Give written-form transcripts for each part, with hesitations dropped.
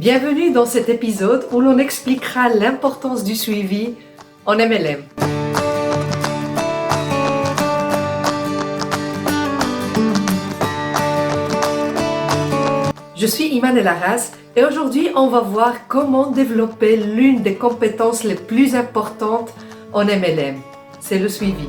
Bienvenue dans cet épisode où l'on expliquera l'importance du suivi en MLM. Je suis Iman El Arras et aujourd'hui on va voir comment développer l'une des compétences les plus importantes en MLM, c'est le suivi.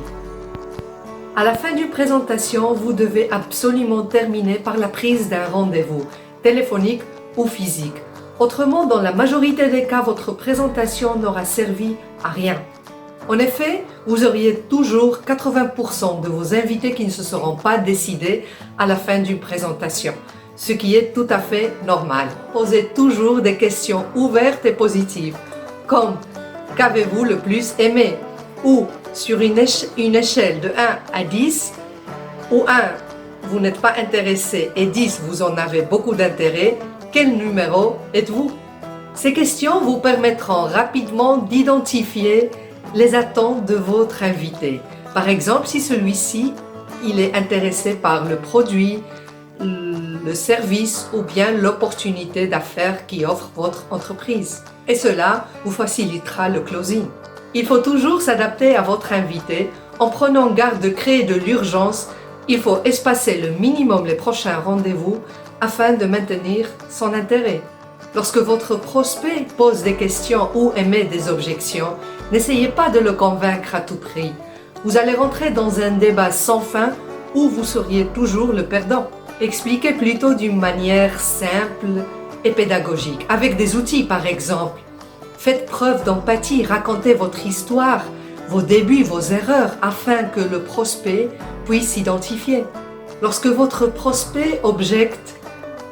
À la fin d'une présentation, vous devez absolument terminer par la prise d'un rendez-vous, téléphonique ou physique. Autrement, dans la majorité des cas, votre présentation n'aura servi à rien. En effet, vous auriez toujours 80% de vos invités qui ne se seront pas décidés à la fin d'une présentation, ce qui est tout à fait normal. Posez toujours des questions ouvertes et positives, comme « Qu'avez-vous le plus aimé ?» ou sur une échelle de 1 à 10, où 1, vous n'êtes pas intéressé et 10, vous en avez beaucoup d'intérêt, quel numéro êtes-vous? Ces questions vous permettront rapidement d'identifier les attentes de votre invité. Par exemple, si celui-ci il est intéressé par le produit, le service ou bien l'opportunité d'affaires qui offre votre entreprise. Et cela vous facilitera le closing. Il faut toujours s'adapter à votre invité en prenant garde de créer de l'urgence. Il faut espacer le minimum les prochains rendez-vous afin de maintenir son intérêt. Lorsque votre prospect pose des questions ou émet des objections, n'essayez pas de le convaincre à tout prix. Vous allez rentrer dans un débat sans fin où vous seriez toujours le perdant. Expliquez plutôt d'une manière simple et pédagogique, avec des outils par exemple. Faites preuve d'empathie, racontez votre histoire, vos débuts, vos erreurs, afin que le prospect puisse s'identifier. Lorsque votre prospect objecte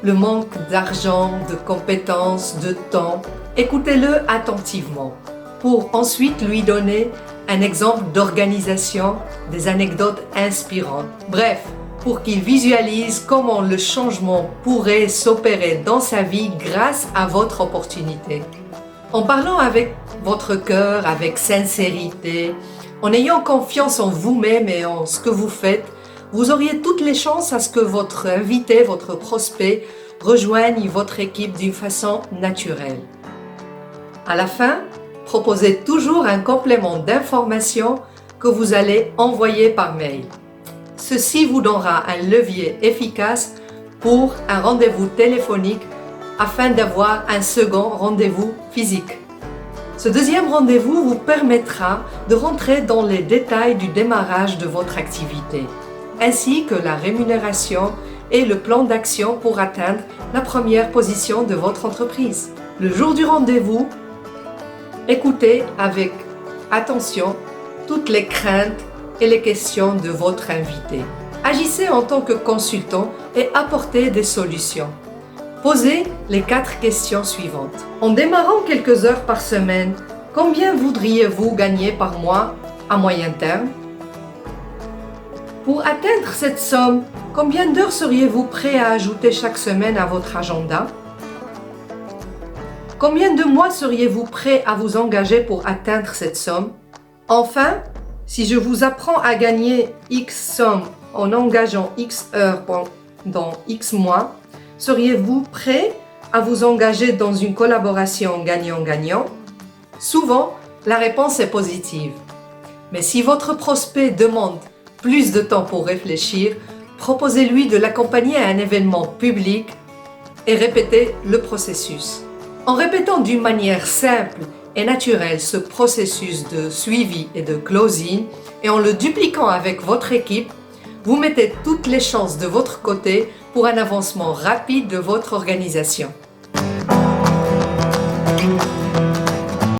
le manque d'argent, de compétences, de temps, écoutez-le attentivement pour ensuite lui donner un exemple d'organisation, des anecdotes inspirantes. Bref, pour qu'il visualise comment le changement pourrait s'opérer dans sa vie grâce à votre opportunité. En parlant avec votre cœur, avec sincérité, en ayant confiance en vous-même et en ce que vous faites, vous auriez toutes les chances à ce que votre invité, votre prospect, rejoigne votre équipe d'une façon naturelle. À la fin, proposez toujours un complément d'information que vous allez envoyer par mail. Ceci vous donnera un levier efficace pour un rendez-vous téléphonique afin d'avoir un second rendez-vous physique. Ce deuxième rendez-vous vous permettra de rentrer dans les détails du démarrage de votre activité, ainsi que la rémunération et le plan d'action pour atteindre la première position de votre entreprise. Le jour du rendez-vous, écoutez avec attention toutes les craintes et les questions de votre invité. Agissez en tant que consultant et apportez des solutions. Posez les 4 questions suivantes. En démarrant quelques heures par semaine, combien voudriez-vous gagner par mois à moyen terme? Pour atteindre cette somme, combien d'heures seriez-vous prêt à ajouter chaque semaine à votre agenda? Combien de mois seriez-vous prêt à vous engager pour atteindre cette somme? Enfin, si je vous apprends à gagner X somme en engageant X heures pendant X mois, seriez-vous prêt à vous engager dans une collaboration gagnant-gagnant? Souvent, la réponse est positive. Mais si votre prospect demande plus de temps pour réfléchir, proposez-lui de l'accompagner à un événement public et répétez le processus. En répétant d'une manière simple et naturelle ce processus de suivi et de closing et en le dupliquant avec votre équipe, vous mettez toutes les chances de votre côté pour un avancement rapide de votre organisation.